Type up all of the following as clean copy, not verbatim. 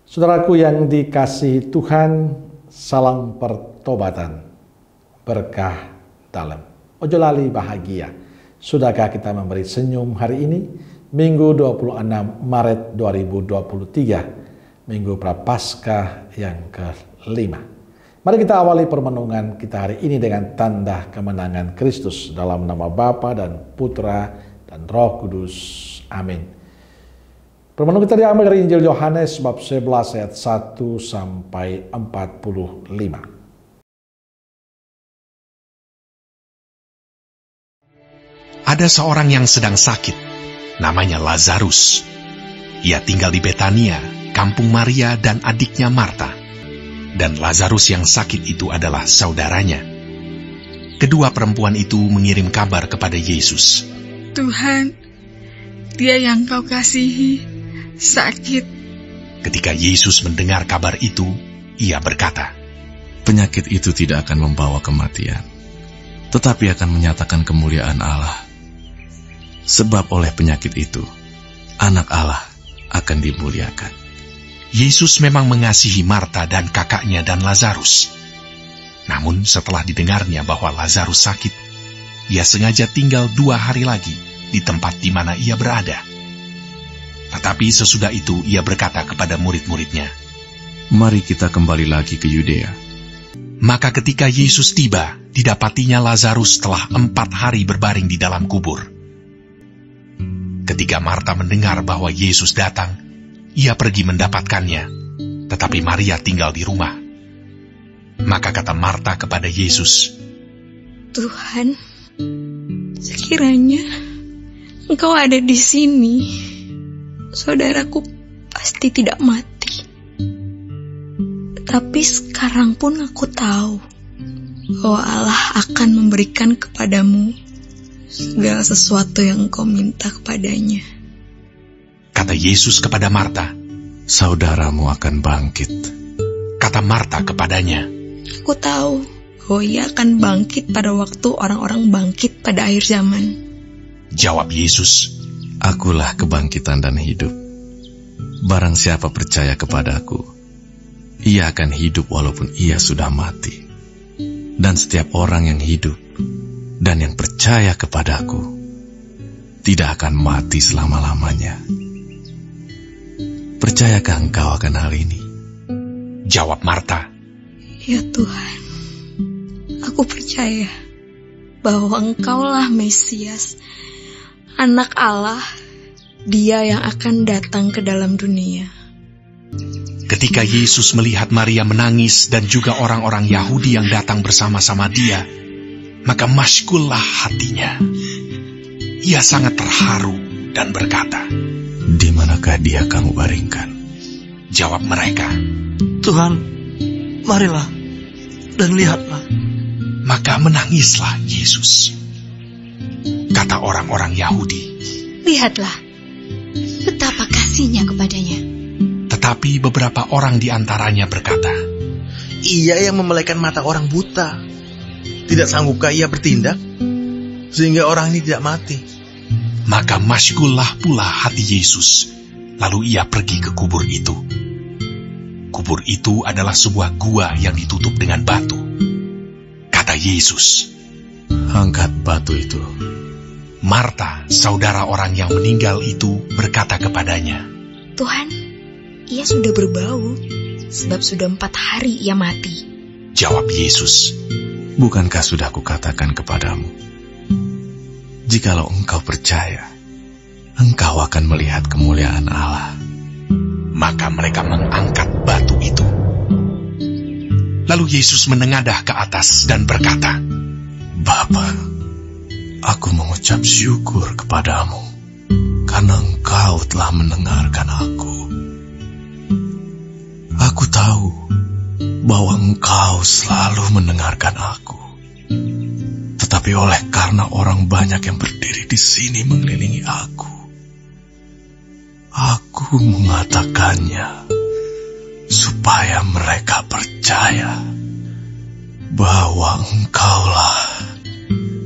Saudaraku yang dikasihi Tuhan, salam pertobatan, berkah dalam. Ojo lali bahagia. Sudahkah kita memberi senyum hari ini? Minggu 26 Maret 2023, Minggu Prapaskah yang kelima. Mari kita awali permenungan kita hari ini dengan tanda kemenangan Kristus dalam nama Bapa dan Putra dan Roh Kudus. Amin. Permenungan kita diambil dari Injil Yohanes bab 11 ayat 1 sampai 45. Ada seorang yang sedang sakit, namanya Lazarus. Ia tinggal di Betania, kampung Maria dan adiknya Marta. Dan Lazarus yang sakit itu adalah saudaranya. Kedua perempuan itu mengirim kabar kepada Yesus. Tuhan, dia yang kau kasihi sakit. Ketika Yesus mendengar kabar itu, ia berkata, penyakit itu tidak akan membawa kematian, tetapi akan menyatakan kemuliaan Allah. Sebab oleh penyakit itu, anak Allah akan dimuliakan. Yesus memang mengasihi Marta dan kakaknya dan Lazarus. Namun setelah didengarnya bahwa Lazarus sakit, ia sengaja tinggal 2 hari lagi di tempat di mana ia berada. Tetapi sesudah itu ia berkata kepada murid-muridnya, mari kita kembali lagi ke Yudea. Maka ketika Yesus tiba, didapatinya Lazarus telah 4 hari berbaring di dalam kubur. Ketika Marta mendengar bahwa Yesus datang, ia pergi mendapatkannya, tetapi Maria tinggal di rumah. Maka kata Marta kepada Yesus, Tuhan, sekiranya Engkau ada di sini, saudaraku pasti tidak mati. Tapi sekarang pun aku tahu bahwa Allah akan memberikan kepadamu segala sesuatu yang Engkau minta kepadanya. Kata Yesus kepada Marta, saudaramu akan bangkit. Kata Marta kepadanya, aku tahu bahwa ia akan bangkit pada waktu orang-orang bangkit pada akhir zaman. Jawab Yesus, akulah kebangkitan dan hidup. Barang siapa percaya kepadaku, ia akan hidup walaupun ia sudah mati. Dan setiap orang yang hidup dan yang percaya kepadaku tidak akan mati selama-lamanya. Percayakah engkau akan hal ini? Jawab Marta, ya Tuhan, aku percaya bahwa Engkaulah Mesias, Anak Allah, Dia yang akan datang ke dalam dunia. Ketika Yesus melihat Maria menangis dan juga orang-orang Yahudi yang datang bersama-sama dia, maka masykullah hatinya. Ia sangat terharu dan berkata, di manakah dia kamu baringkan? Jawab mereka, Tuhan, marilah dan lihatlah. Maka menangislah Yesus. Kata orang-orang Yahudi, lihatlah betapa kasihnya kepadanya. Tetapi beberapa orang di antaranya berkata, ia yang memelihkan mata orang buta. Tidak sanggupkah ia bertindak sehingga orang ini tidak mati? Maka masykullah pula hati Yesus, lalu ia pergi ke kubur itu. Kubur itu adalah sebuah gua yang ditutup dengan batu. Kata Yesus, angkat batu itu. Marta, saudara orang yang meninggal itu, berkata kepadanya, Tuhan, ia sudah berbau, sebab sudah 4 hari ia mati. Jawab Yesus, bukankah sudah kukatakan kepadamu, jikalau engkau percaya, engkau akan melihat kemuliaan Allah. Maka mereka mengangkat batu itu. Lalu Yesus menengadah ke atas dan berkata, Bapa, aku mengucap syukur kepadamu, karena engkau telah mendengarkan aku. Aku tahu bahwa engkau selalu mendengarkan aku. Tetapi oleh karena orang banyak yang berdiri di sini mengelilingi aku mengatakannya supaya mereka percaya bahwa engkaulah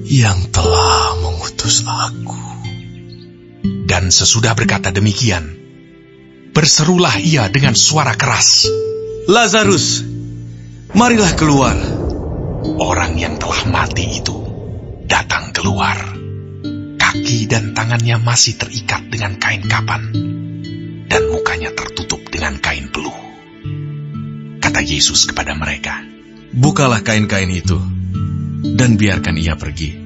yang telah mengutus aku. Dan sesudah berkata demikian, berserulah ia dengan suara keras, Lazarus, marilah keluar. Orang yang telah mati itu datang keluar. Kaki dan tangannya masih terikat dengan kain kapan, dan mukanya tertutup dengan kain peluh. Kata Yesus kepada mereka, Bukalah kain-kain itu, dan biarkan ia pergi.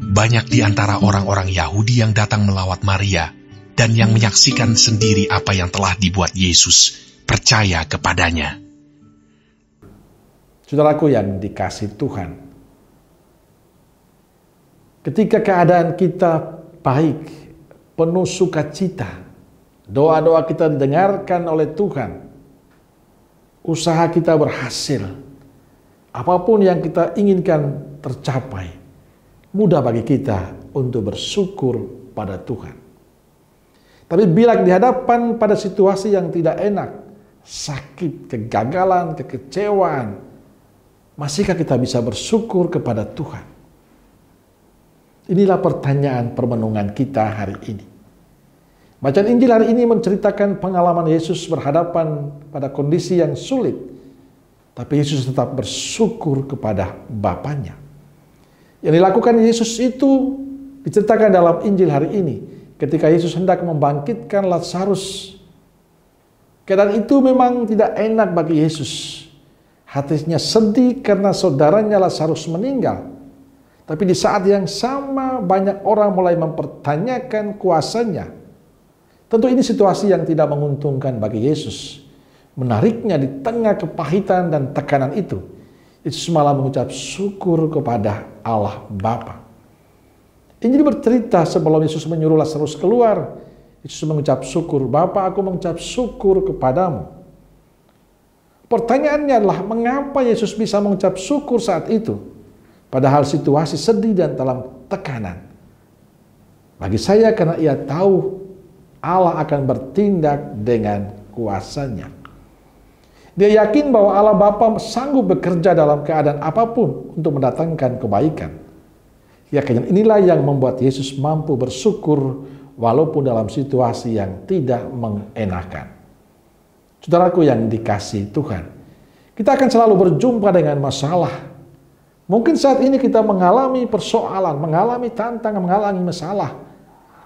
banyak di antara orang-orang Yahudi yang datang melawat Maria dan yang menyaksikan sendiri apa yang telah dibuat Yesus percaya kepadanya. Saudaraku yang dikasihi Tuhan, ketika keadaan kita baik, penuh sukacita, doa-doa kita didengarkan oleh Tuhan, usaha kita berhasil, apapun yang kita inginkan tercapai, mudah bagi kita untuk bersyukur pada Tuhan. Tapi bila dihadapan pada situasi yang tidak enak, sakit, kegagalan, kekecewaan, masihkah kita bisa bersyukur kepada Tuhan? Inilah pertanyaan permenungan kita hari ini. Bacaan Injil hari ini menceritakan pengalaman Yesus berhadapan pada kondisi yang sulit, tapi Yesus tetap bersyukur kepada Bapanya. Yang dilakukan Yesus itu diceritakan dalam Injil hari ini, ketika Yesus hendak membangkitkan Lazarus. Keadaan itu memang tidak enak bagi Yesus. Hatinya sedih karena saudaranya Lazarus meninggal. Tapi di saat yang sama banyak orang mulai mempertanyakan kuasanya. Tentu ini situasi yang tidak menguntungkan bagi Yesus. Menariknya di tengah kepahitan dan tekanan itu, Yesus malah mengucap syukur kepada Allah Bapa. Injil bercerita sebelum Yesus menyuruh Lazarus keluar, Yesus mengucap syukur, Bapa, aku mengucap syukur kepadamu. Pertanyaannya adalah mengapa Yesus bisa mengucap syukur saat itu? Padahal situasi sedih dan dalam tekanan. Bagi saya karena ia tahu Allah akan bertindak dengan kuasanya. Dia yakin bahwa Allah Bapa sanggup bekerja dalam keadaan apapun untuk mendatangkan kebaikan. Yakinan inilah yang membuat Yesus mampu bersyukur walaupun dalam situasi yang tidak mengenakan. Saudaraku yang dikasihi Tuhan, kita akan selalu berjumpa dengan masalah. Mungkin saat ini kita mengalami persoalan, mengalami tantangan, mengalami masalah.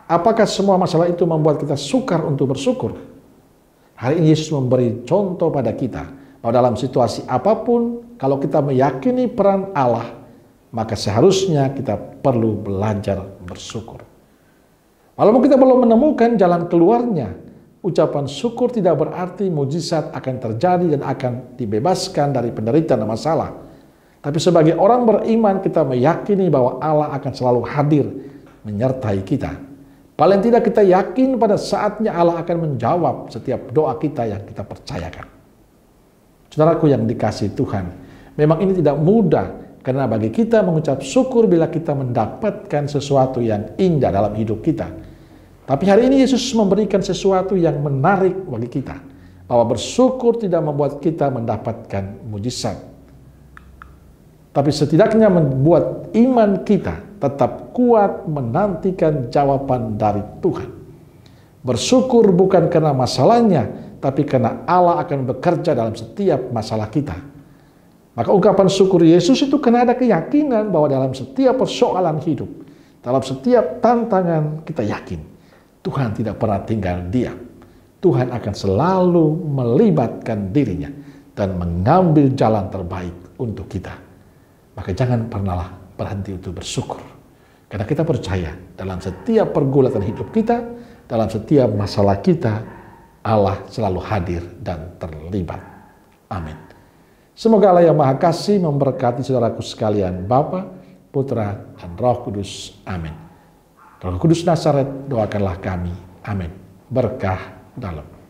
Apakah semua masalah itu membuat kita sukar untuk bersyukur? Hari ini Yesus memberi contoh pada kita bahwa dalam situasi apapun, kalau kita meyakini peran Allah, maka seharusnya kita perlu belajar bersyukur. Walaupun kita belum menemukan jalan keluarnya, ucapan syukur tidak berarti mujizat akan terjadi dan akan dibebaskan dari penderitaan dan masalah. Tapi sebagai orang beriman kita meyakini bahwa Allah akan selalu hadir menyertai kita. Paling tidak kita yakin pada saatnya Allah akan menjawab setiap doa kita yang kita percayakan. Saudaraku yang dikasihi Tuhan, memang ini tidak mudah karena bagi kita mengucap syukur bila kita mendapatkan sesuatu yang indah dalam hidup kita. Tapi hari ini Yesus memberikan sesuatu yang menarik bagi kita, bahwa bersyukur tidak membuat kita mendapatkan mujizat. Tapi setidaknya membuat iman kita tetap kuat menantikan jawaban dari Tuhan. Bersyukur bukan karena masalahnya, tapi karena Allah akan bekerja dalam setiap masalah kita. Maka ungkapan syukur Yesus itu karena ada keyakinan bahwa dalam setiap persoalan hidup, dalam setiap tantangan kita yakin Tuhan tidak pernah tinggal diam. Tuhan akan selalu melibatkan dirinya dan mengambil jalan terbaik untuk kita. Maka jangan pernahlah berhenti untuk bersyukur. Karena kita percaya dalam setiap pergulatan hidup kita, dalam setiap masalah kita, Allah selalu hadir dan terlibat. Amin. Semoga Allah yang Maha Kasih memberkati saudaraku sekalian, Bapa, Putra, dan Roh Kudus. Amin. Roh Kudus Nazaret, doakanlah kami. Amin. Berkah dalam.